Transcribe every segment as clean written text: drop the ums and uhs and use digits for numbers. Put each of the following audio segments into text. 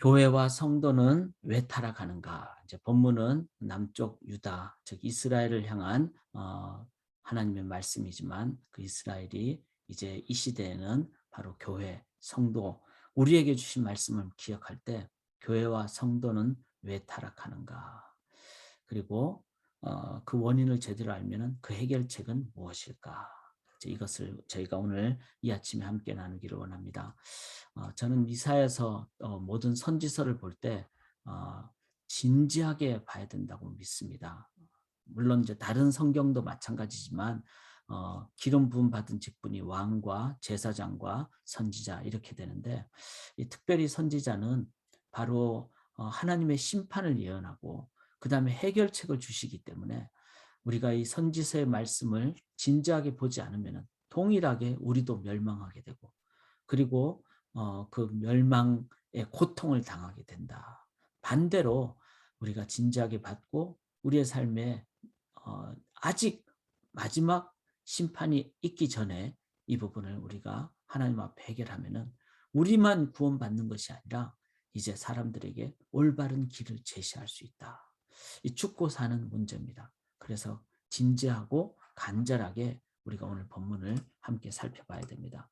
교회와 성도는 왜 타락하는가? 이제 본문은 남쪽 유다, 즉 이스라엘을 향한 하나님의 말씀이지만 그 이스라엘이 이제 이 시대에는 바로 교회, 성도, 우리에게 주신 말씀을 기억할 때 교회와 성도는 왜 타락하는가? 그리고 그 원인을 제대로 알면은 그 해결책은 무엇일까? 이것을 저희가 오늘 이 아침에 함께 나누기를 원합니다. 저는 이사야서 모든 선지서를 볼 때 진지하게 봐야 된다고 믿습니다. 물론 이제 다른 성경도 마찬가지지만 기름 부음 받은 직분이 왕과 제사장과 선지자 이렇게 되는데 이 특별히 선지자는 바로 하나님의 심판을 예언하고 그다음에 해결책을 주시기 때문에 우리가 이 선지서의 말씀을 진지하게 보지 않으면 동일하게 우리도 멸망하게 되고 그리고 그 멸망의 고통을 당하게 된다. 반대로 우리가 진지하게 받고 우리의 삶에 아직 마지막 심판이 있기 전에 이 부분을 우리가 하나님 앞에 해결하면은 우리만 구원받는 것이 아니라 이제 사람들에게 올바른 길을 제시할 수 있다. 이 죽고 사는 문제입니다. 그래서 진지하고 간절하게 우리가 오늘 본문을 함께 살펴봐야 됩니다.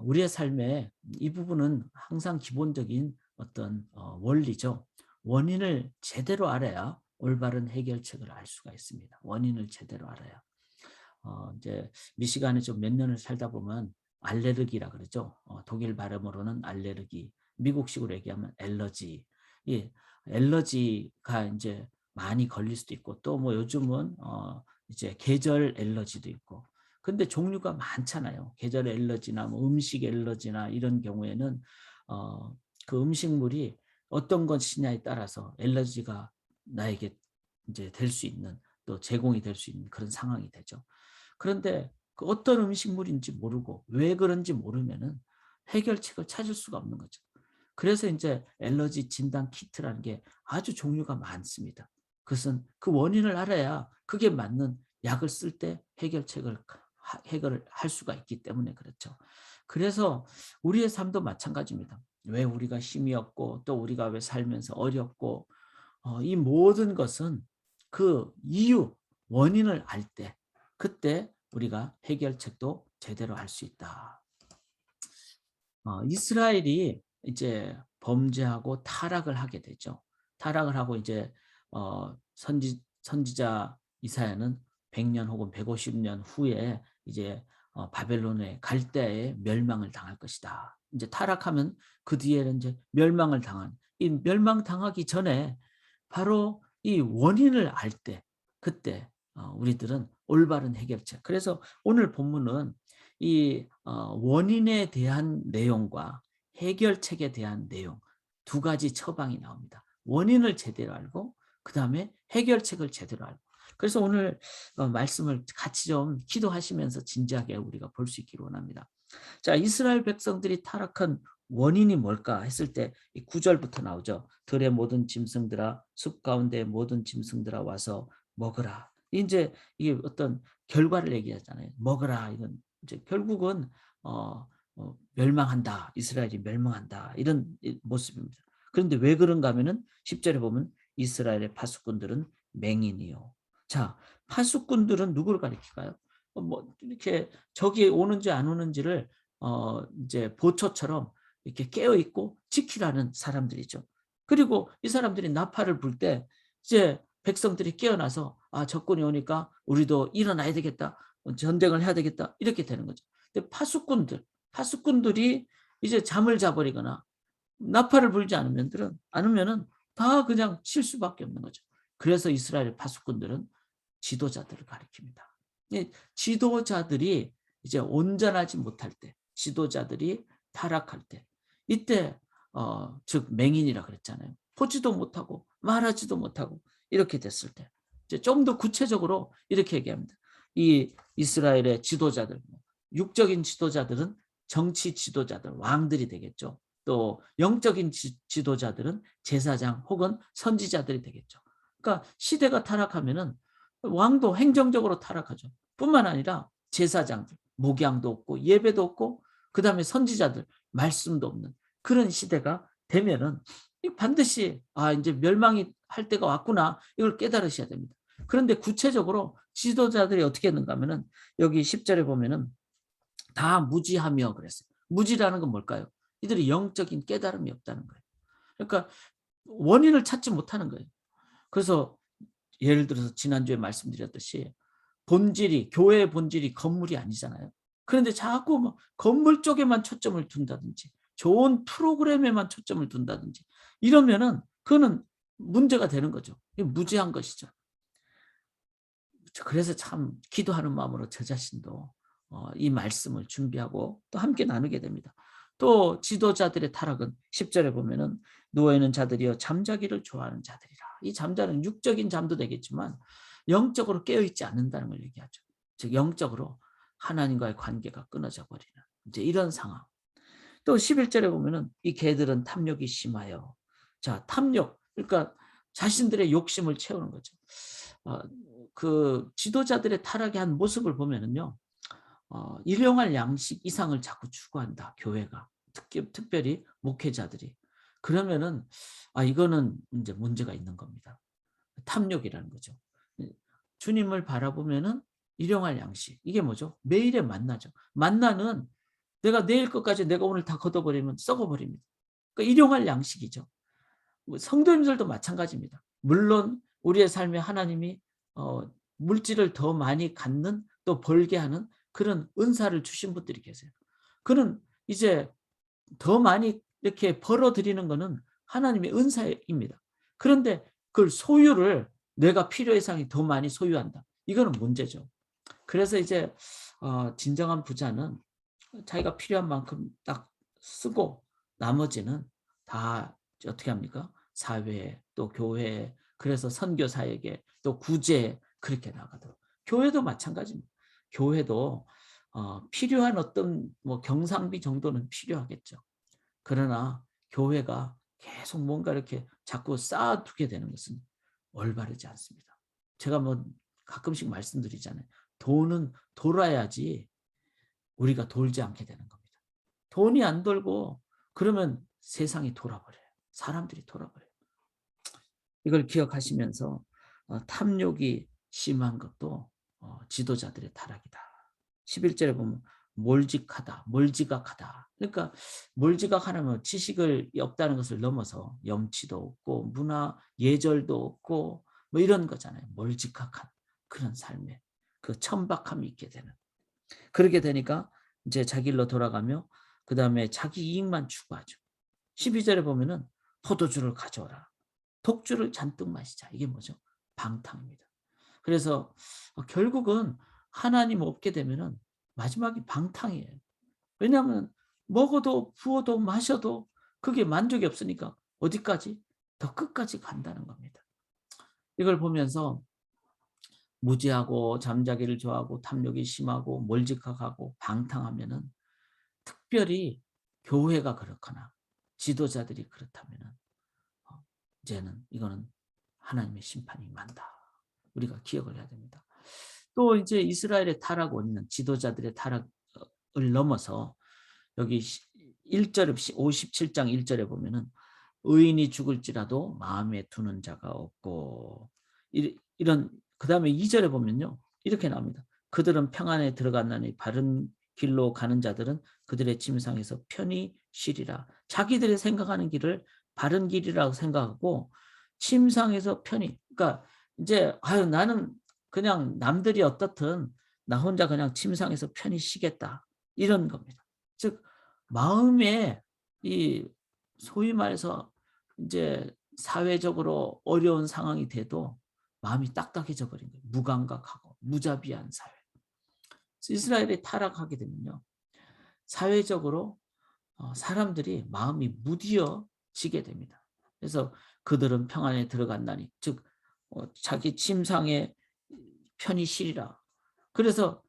우리의 삶에 이 부분은 항상 기본적인 어떤 원리죠. 원인을 제대로 알아야 올바른 해결책을 알 수가 있습니다. 원인을 제대로 알아야. 이제 미시간에 좀 몇 년을 살다 보면 알레르기라 그러죠. 독일 발음으로는 알레르기, 미국식으로 얘기하면 엘러지. 이 엘러지가 이제 많이 걸릴 수도 있고 또 뭐 요즘은 이제 계절 엘러지도 있고. 근데 종류가 많잖아요. 계절 엘러지나 뭐 음식 엘러지나 이런 경우에는 그 음식물이 어떤 것이냐에 따라서 엘러지가 나에게 이제 될 수 있는 또 제공이 될 수 있는 그런 상황이 되죠. 그런데 그 어떤 음식물인지 모르고 왜 그런지 모르면은 해결책을 찾을 수가 없는 거죠. 그래서 이제 알러지 진단 키트라는 게 아주 종류가 많습니다. 그것은 그 원인을 알아야 그게 맞는 약을 쓸 때 해결을 할 수가 있기 때문에 그렇죠. 그래서 우리의 삶도 마찬가지입니다. 왜 우리가 힘이 없고 또 우리가 왜 살면서 어렵고 이 모든 것은 그 이유, 원인을 알 때 그때 우리가 해결책도 제대로 할 수 있다. 이스라엘이 이제 범죄하고 타락을 하게 되죠. 타락을 하고 이제 선지자 이사야는 100년 혹은 150년 후에 이제 바벨론에 갈 때에 멸망을 당할 것이다. 이제 타락하면 그 뒤에는 이제 멸망을 당한 이 멸망당하기 전에 바로 이 원인을 알 때 그때 우리들은 올바른 해결책. 그래서 오늘 본문은 이 원인에 대한 내용과 해결책에 대한 내용 두 가지 처방이 나옵니다. 원인을 제대로 알고 그다음에 해결책을 제대로 알고. 그래서 오늘 말씀을 같이 좀 기도하시면서 진지하게 우리가 볼 수 있기를 원합니다. 자, 이스라엘 백성들이 타락한 원인이 뭘까 했을 때 이 9절부터 나오죠. 들의 모든 짐승들아 숲 가운데 모든 짐승들아 와서 먹으라. 이제 이게 어떤 결과를 얘기하잖아요. 먹으라 이건 이제 결국은 멸망한다. 이스라엘이 멸망한다. 이런 모습입니다. 그런데 왜 그런가 하면은 10절에 보면 이스라엘의 파수꾼들은 맹인이요. 자, 파수꾼들은 누구를 가리킬까요? 뭐 이렇게 적이 오는지 안 오는지를 이제 보초처럼 이렇게 깨어 있고 지키라는 사람들이죠. 그리고 이 사람들이 나팔을 불 때 이제 백성들이 깨어나서 적군이 오니까 우리도 일어나야 되겠다. 전쟁을 해야 되겠다. 이렇게 되는 거죠. 근데 파수꾼들이 이제 잠을 자버리거나 나팔을 불지 않으면은 다 그냥 칠 수밖에 없는 거죠. 그래서 이스라엘 파수꾼들은 지도자들을 가리킵니다. 지도자들이 이제 온전하지 못할 때, 지도자들이 타락할 때, 이때 즉 맹인이라 그랬잖아요. 보지도 못하고 말하지도 못하고 이렇게 됐을 때, 이제 좀 더 구체적으로 이렇게 얘기합니다. 이 이스라엘의 지도자들, 육적인 지도자들은 정치 지도자들, 왕들이 되겠죠. 또 영적인 지도자들은 제사장 혹은 선지자들이 되겠죠. 그러니까 시대가 타락하면은 왕도 행정적으로 타락하죠. 뿐만 아니라 제사장들, 목양도 없고 예배도 없고 그다음에 선지자들, 말씀도 없는 그런 시대가 되면은 반드시 이제 멸망이 할 때가 왔구나, 이걸 깨달으셔야 됩니다. 그런데 구체적으로 지도자들이 어떻게 했는가 하면은 여기 10절에 보면은 다 무지하며 그랬어요. 무지라는 건 뭘까요? 이들이 영적인 깨달음이 없다는 거예요. 그러니까 원인을 찾지 못하는 거예요. 그래서 예를 들어서 지난주에 말씀드렸듯이 교회의 본질이 건물이 아니잖아요. 그런데 자꾸 뭐 건물 쪽에만 초점을 둔다든지 좋은 프로그램에만 초점을 둔다든지 이러면은 그거는 문제가 되는 거죠. 무지한 것이죠. 그래서 참 기도하는 마음으로 저 자신도 이 말씀을 준비하고 또 함께 나누게 됩니다. 또 지도자들의 타락은 10절에 보면은 누워있는 자들이여 잠자기를 좋아하는 자들이라. 이 잠자는 육적인 잠도 되겠지만 영적으로 깨어있지 않는다는 걸 얘기하죠. 즉 영적으로 하나님과의 관계가 끊어져 버리는 이제 이런 상황. 또 11절에 보면은 이 개들은 탐욕이 심하여. 자, 탐욕. 그러니까 자신들의 욕심을 채우는 거죠. 그 지도자들의 타락의 한 모습을 보면은요. 일용할 양식 이상을 자꾸 추구한다. 교회가. 특별히 목회자들이. 그러면은 이거는 이제 문제가 있는 겁니다. 탐욕이라는 거죠. 주님을 바라보면은 일용할 양식. 이게 뭐죠? 매일의 만나죠. 만나는 내가 내일 것까지 내가 오늘 다 걷어버리면 썩어버립니다. 그러니까 일용할 양식이죠. 성도님들도 마찬가지입니다. 물론 우리의 삶에 하나님이 물질을 더 많이 갖는 또 벌게 하는 그런 은사를 주신 분들이 계세요. 그는 이제 더 많이 이렇게 벌어들이는 것은 하나님의 은사입니다. 그런데 그걸 소유를 내가 필요 이상이 더 많이 소유한다. 이거는 문제죠. 그래서 이제 진정한 부자는 자기가 필요한 만큼 딱 쓰고 나머지는 다 어떻게 합니까? 사회에 또 교회에 그래서 선교사에게 또 구제에 그렇게 나가도록. 교회도 마찬가지입니다. 교회도 필요한 어떤 뭐 경상비 정도는 필요하겠죠. 그러나 교회가 계속 뭔가 이렇게 자꾸 쌓아두게 되는 것은 올바르지 않습니다. 제가 뭐 가끔씩 말씀드리잖아요. 돈은 돌아야지 우리가 돌지 않게 되는 겁니다. 돈이 안 돌고 그러면 세상이 돌아버려요. 사람들이 돌아버려요. 이걸 기억하시면서 탐욕이 심한 것도 지도자들의 타락이다. 11절에 보면 몰지각하다. 그러니까 몰지각하면 지식을 없다는 것을 넘어서 염치도 없고 문화 예절도 없고 뭐 이런 거잖아요. 몰지각한 그런 삶에 그 천박함이 있게 되는. 그렇게 되니까 이제 자기 일로 돌아가며 그다음에 자기 이익만 추구하죠. 12절에 보면은 포도주를 가져오라. 독주를 잔뜩 마시자. 이게 뭐죠? 방탕입니다. 그래서 결국은 하나님 없게 되면은 마지막이 방탕이에요. 왜냐하면 먹어도 부어도 마셔도 그게 만족이 없으니까 어디까지? 더 끝까지 간다는 겁니다. 이걸 보면서 무지하고 잠자기를 좋아하고 탐욕이 심하고 몰직하고 방탕하면은 특별히 교회가 그렇거나 지도자들이 그렇다면은 이제는 이거는 하나님의 심판이 임한다. 우리가 기억을 해야 됩니다. 또 이제 이스라엘의 타락 원인은 지도자들의 타락을 넘어서 여기 1절 57장 1절에 보면은 의인이 죽을지라도 마음에 두는 자가 없고 이런 그다음에 2절에 보면요. 이렇게 나옵니다. 그들은 평안에 들어갔나니 바른 길로 가는 자들은 그들의 침상에서 편히 쉬리라. 자기들이 생각하는 길을 바른 길이라고 생각하고 침상에서 편히 그러니까 이제 나는 그냥 남들이 어떻든 나 혼자 그냥 침상에서 편히 쉬겠다. 이런 겁니다. 즉 마음에 이 소위 말해서 이제 사회적으로 어려운 상황이 돼도 마음이 딱딱해져 버린 거예요. 무감각하고 무자비한 사회. 이스라엘이 타락하게 되면요. 사회적으로 사람들이 마음이 무디어지게 됩니다. 그래서 그들은 평안에 들어간다니 즉 자기 침상에 편히 쉬리라. 그래서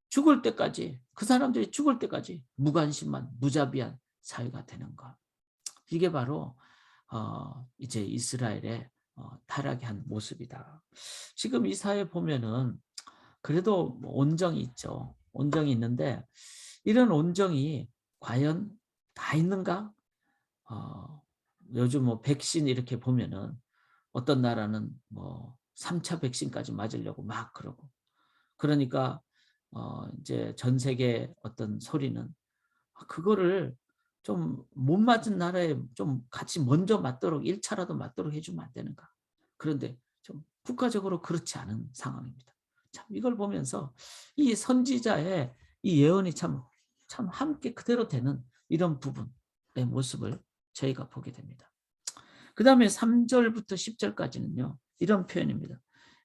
죽을 때까지 그 사람들이 죽을 때까지 무관심한 무자비한 사회가 되는 것. 이게 바로 이제 이스라엘의 타락의 한 모습이다. 지금 이 사회 보면은 그래도 뭐 온정이 있죠. 온정이 있는데 이런 온정이 과연 다 있는가? 요즘 뭐 백신 이렇게 보면은 어떤 나라는 뭐 3차 백신까지 맞으려고 막 그러고, 그러니까 이제 전 세계 어떤 소리는 그거를 좀 못 맞은 나라에 좀 같이 먼저 맞도록 1 차라도 맞도록 해 주면 안 되는가. 그런데 좀 국가적으로 그렇지 않은 상황입니다. 참 이걸 보면서 이 선지자의 이 예언이 참 함께 그대로 되는 이런 부분의 모습을 저희가 보게 됩니다. 그다음에 3 절부터 10 절까지는요. 이런 표현입니다.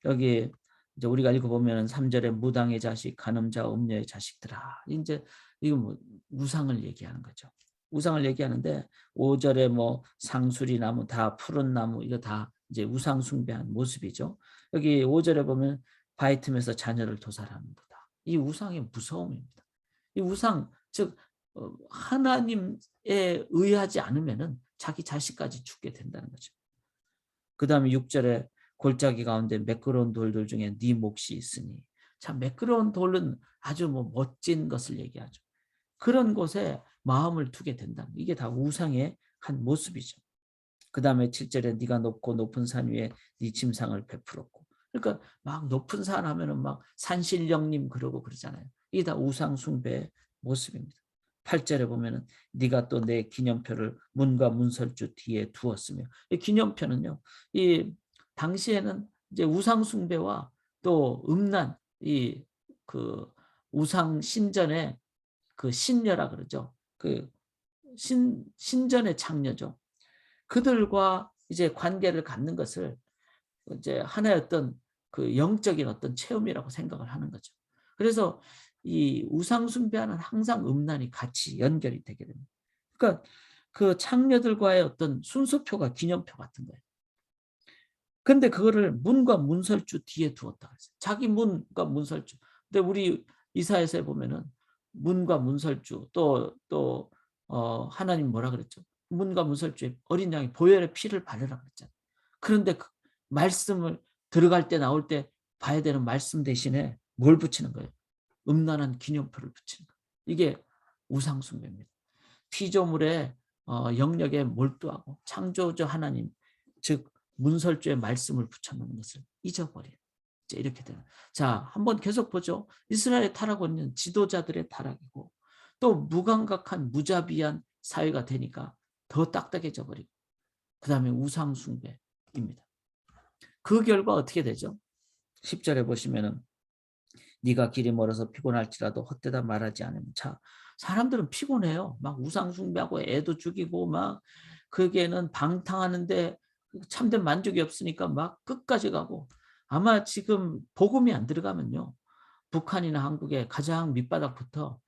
여기 이제 우리가 읽어 보면은 3 절에 무당의 자식, 간음자, 음녀의 자식들아. 인제 이거 뭐 우상을 얘기하는 거죠. 우상을 얘기하는데 5 절에 뭐 상수리 나무 다 푸른 나무 이거 다 이제 우상 숭배한 모습이죠. 여기 5 절에 보면 바위 틈에서 자녀를 도살하는도다. 이 우상의 무서움입니다. 이 우상 즉 하나님에 의하지 않으면은 자기 자식까지 죽게 된다는 거죠. 그다음에 6 절에 골짜기 가운데 매끄러운 돌들 중에 네 몫이 있으니. 참 매끄러운 돌은 아주 뭐 멋진 것을 얘기하죠. 그런 곳에 마음을 두게 된다. 이게 다 우상의 한 모습이죠. 그다음에 7 절에 네가 높고 높은 산 위에 네 침상을 베풀었고. 그러니까 막 높은 산 하면은 막 산신령님 그러고 그러잖아요. 이게 다 우상 숭배의 모습입니다. 8 절에 보면은 네가 또 내 기념표를 문과 문설주 뒤에 두었으며. 이 기념표는요. 이 당시에는 이제 우상 숭배와 또 음란 이 그 우상 신전의 그 신녀라 그러죠. 그 신전의 창녀죠. 그들과 이제 관계를 갖는 것을 이제 하나의 어떤 그 영적인 어떤 체험이라고 생각을 하는 거죠. 그래서 이 우상 숭배와는 항상 음란이 같이 연결이 되게 됩니다. 그러니까 그 창녀들과의 어떤 순서표가 기념표 같은 거예요. 근데 그거를 문과 문설주 뒤에 두었다 그랬어요. 자기 문과 문설주. 근데 우리 이사야서에 보면은 문과 문설주 또 하나님 뭐라 그랬죠? 문과 문설주에 어린 양의 보혈의 피를 바르라 그랬잖아요. 그런데 그 말씀을 들어갈 때 나올 때 봐야 되는 말씀 대신에 뭘 붙이는 거예요? 음란한 기념표를 붙이는 거예요. 이게 우상 숭배입니다. 피조물의 영역에 몰두하고 창조주 하나님 즉 문설주의 말씀을 붙여놓는 것을 잊어버려요. 이제 이렇게 되는. 자, 한번 계속 보죠. 이스라엘의 타락은 지도자들의 타락이고 또 무감각한 무자비한 사회가 되니까 더 딱딱해져 버리고 그다음에 우상 숭배입니다. 그 결과 어떻게 되죠? 10절에 보시면은 네가 길이 멀어서 피곤할지라도 헛되다 말하지 않으면 자 사람들은 피곤해요. 막 우상 숭배하고 애도 죽이고 막 거기에는 방탕하는데 참된 만족이 없으니까 막 끝까지 가고 아마 지금 복음이 안 들어가면요. 북한이나 한국의 가장 밑바닥부터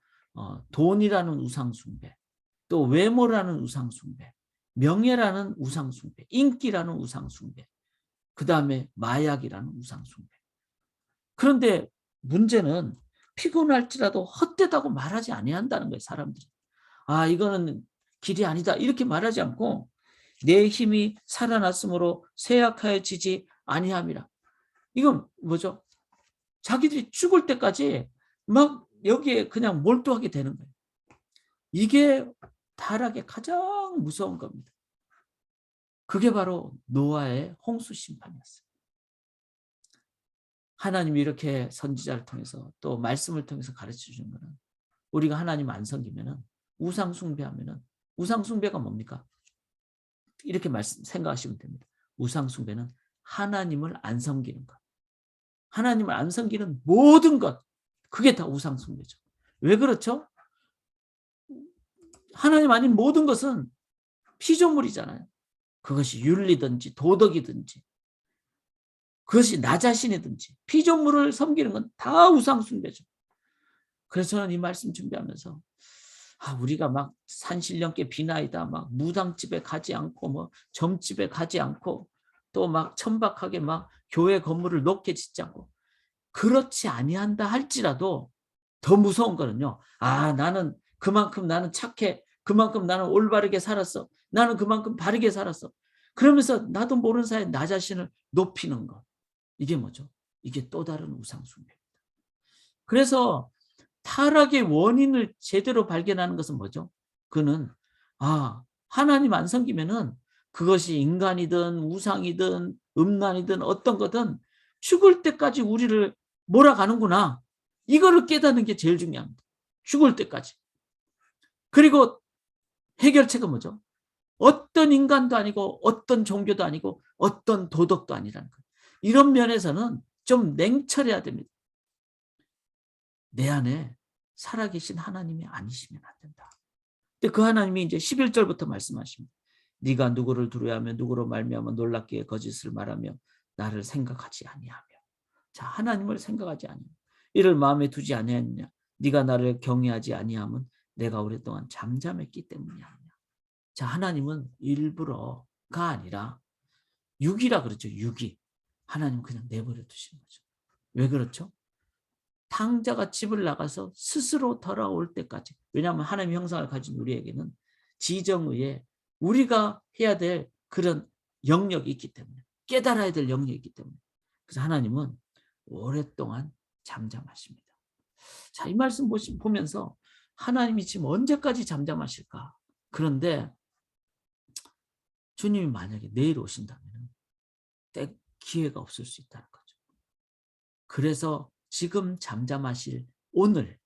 돈이라는 우상 숭배, 또 외모라는 우상 숭배, 명예라는 우상 숭배, 인기라는 우상 숭배, 그다음에 마약이라는 우상 숭배. 그런데 문제는 피곤할지라도 헛되다고 말하지 아니한다는 거예요, 사람들이. 아, 이거는 길이 아니다. 이렇게 말하지 않고 내 힘이 살아났으므로 쇠약하여지지 아니함이라. 이건 뭐죠? 자기들이 죽을 때까지 막 여기에 그냥 몰두하게 되는 거예요. 이게 타락의 가장 무서운 겁니다. 그게 바로 노아의 홍수 심판이었어요. 하나님이 이렇게 선지자를 통해서 또 말씀을 통해서 가르쳐 주는 거는 우리가 하나님 안 섬기면은 우상 숭배하면은 우상 숭배가 뭡니까? 이렇게 생각하시면 됩니다. 우상 숭배는 하나님을 안 섬기는 것. 하나님을 안 섬기는 모든 것. 그게 다 우상 숭배죠. 왜 그렇죠? 하나님 아닌 모든 것은 피조물이잖아요. 그것이 윤리든지 도덕이든지 그것이 나 자신이든지 피조물을 섬기는 건 다 우상 숭배죠. 그래서 저는 이 말씀 준비하면서 우리가 막 산신령께 비나이다 막 무당집에 가지 않고 뭐 점집에 가지 않고 또 막 천박하게 막 교회 건물을 높게 짓지 않고 그렇지 아니한다 할지라도 더 무서운 거는요. 나는 그만큼 나는 착해. 그만큼 나는 올바르게 살았어. 나는 그만큼 바르게 살았어. 그러면서 나도 모르는 사이에 나 자신을 높이는 것. 이게 뭐죠? 이게 또 다른 우상 숭배입니다. 그래서 타락의 원인을 제대로 발견하는 것은 뭐죠? 그는 하나님 안 섬기면은 그것이 인간이든 우상이든 음란이든 어떤 거든 죽을 때까지 우리를 몰아가는구나. 이거를 깨닫는 게 제일 중요합니다. 죽을 때까지. 그리고 해결책은 뭐죠? 어떤 인간도 아니고 어떤 종교도 아니고 어떤 도덕도 아니라는 거예요. 이런 면에서는 좀 냉철해야 됩니다. 내 안에 살아계신 하나님이 아니시면 안 된다. 근데 그 하나님이 이제 11절부터 말씀하십니다. 네가 누구를 두려워하며 누구로 말미암아 놀랍게 거짓을 말하며 나를 생각하지 아니하며. 자, 하나님을 생각하지 아니하며 이를 마음에 두지 아니하느냐. 네가 나를 경외하지 아니함은 내가 오랫동안 잠잠했기 때문이야. 자, 하나님은 일부러가 아니라 육이라 그러죠. 육이. 하나님 그냥 내버려 두신 거죠. 왜 그렇죠? 탕자가 집을 나가서 스스로 돌아올 때까지. 왜냐하면 하나님의 형상을 가진 우리에게는 지정의에 우리가 해야 될 그런 영역이 있기 때문에, 깨달아야 될 영역이 있기 때문에. 그래서 하나님은 오랫동안 잠잠하십니다. 자, 이 말씀 보면서 하나님이 지금 언제까지 잠잠하실까? 그런데 주님이 만약에 내일 오신다면 기회가 없을 수 있다는 거죠. 그래서 지금 잠잠하실 오늘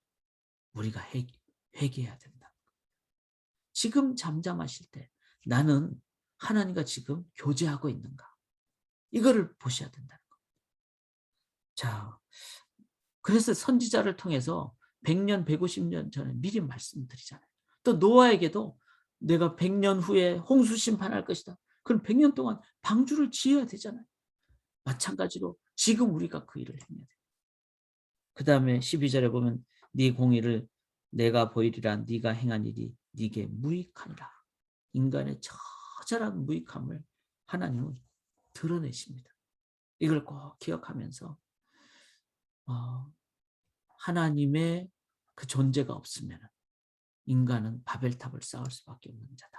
우리가 회개해야 된다. 지금 잠잠하실 때 나는 하나님과 지금 교제하고 있는가? 이거를 보셔야 된다는 거. 자, 그래서 선지자를 통해서 100년, 150년 전에 미리 말씀드리잖아요. 또 노아에게도 내가 100년 후에 홍수 심판할 것이다. 그럼 100년 동안 방주를 지어야 되잖아요. 마찬가지로 지금 우리가 그 일을 해야 돼요. 그 다음에 12절에 보면 네 공의를 내가 보이리라. 네가 행한 일이 네게 무익하니라. 인간의 처절한 무익함을 하나님은 드러내십니다. 이걸 꼭 기억하면서 하나님의 그 존재가 없으면 인간은 바벨탑을 쌓을 수밖에 없는 자다.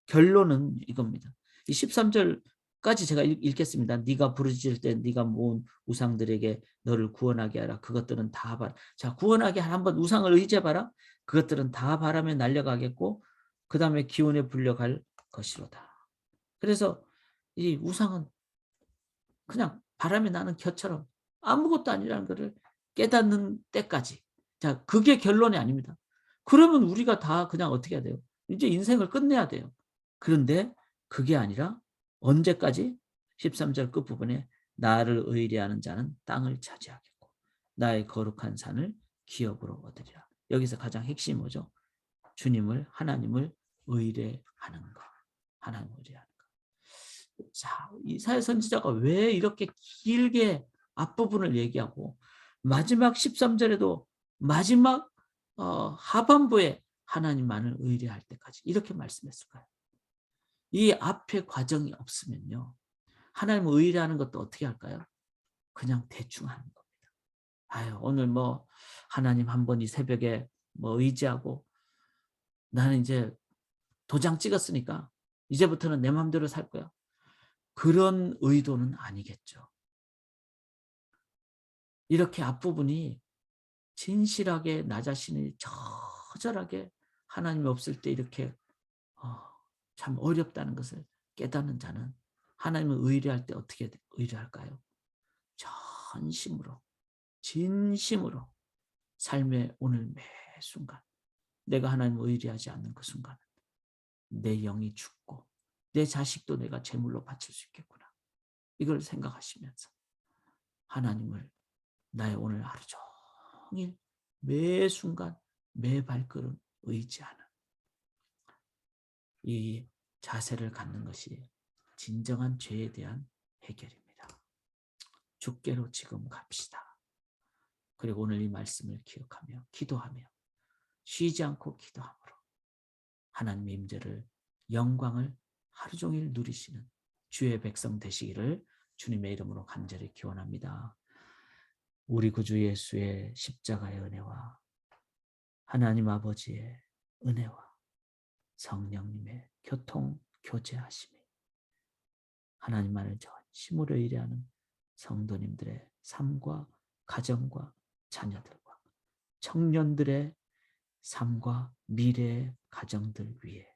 결론은 이겁니다. 이 13절까지 제가 읽겠습니다. 네가 부르짖을 때 네가 모은 우상들에게 너를 구원하게 하라. 그것들은 다 자, 구원하게 한번 우상을 의지해봐라. 그것들은 다 바람에 날려가겠고 그 다음에 기온에 불려갈 것이로다. 그래서 이 우상은 그냥 바람에 나는 겨처럼 아무것도 아니라는 것을 깨닫는 때까지. 자, 그게 결론이 아닙니다. 그러면 우리가 다 그냥 어떻게 해야 돼요? 이제 인생을 끝내야 돼요. 그런데 그게 아니라 언제까지? 13절 끝부분에 나를 의뢰하는 자는 땅을 차지하겠고 나의 거룩한 산을 기업으로 얻으리라. 여기서 가장 핵심이 뭐죠? 주님을, 하나님을 의뢰하는 것. 하나님을 의뢰하는 것. 자, 이사야 선지자가 왜 이렇게 길게 앞부분을 얘기하고 마지막 13절에도 마지막 하반부에 하나님만을 의뢰할 때까지 이렇게 말씀했을까요? 이 앞에 과정이 없으면요. 하나님을 의뢰하는 것도 어떻게 할까요? 그냥 대충 하는 겁니다. 아유, 오늘 뭐 하나님 한번 이 새벽에 뭐 의지하고 나는 이제 도장 찍었으니까 이제부터는 내 마음대로 살 거야. 그런 의도는 아니겠죠. 이렇게 앞부분이 진실하게 나 자신이 처절하게 하나님이 없을 때 이렇게 참 어렵다는 것을 깨닫는 자는 하나님을 의뢰할 때 어떻게 의뢰할까요? 전심으로 진심으로 삶의 오늘 매 순간 내가 하나님을 의뢰하지 않는 그 순간은 내 영이 죽고 내 자식도 내가 제물로 바칠 수 있겠구나. 이걸 생각하시면서 하나님을 나의 오늘 하루 종일 매 순간 매 발걸음 의지하는 이 자세를 갖는 것이 진정한 죄에 대한 해결입니다. 주께로 지금 갑시다. 그리고 오늘 이 말씀을 기억하며 기도하며 쉬지 않고 기도함으로 하나님의 임재를 영광을 하루 종일 누리시는 주의 백성 되시기를 주님의 이름으로 간절히 기원합니다. 우리 구주 예수의 십자가의 은혜와 하나님 아버지의 은혜와 성령님의 교통 교제하심이 하나님만을 전심으로 의뢰하는 성도님들의 삶과 가정과 자녀들과 청년들의 삶과 미래의 가정들 위해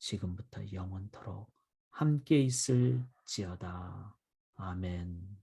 지금부터 영원토록 함께 있을지어다. 아멘.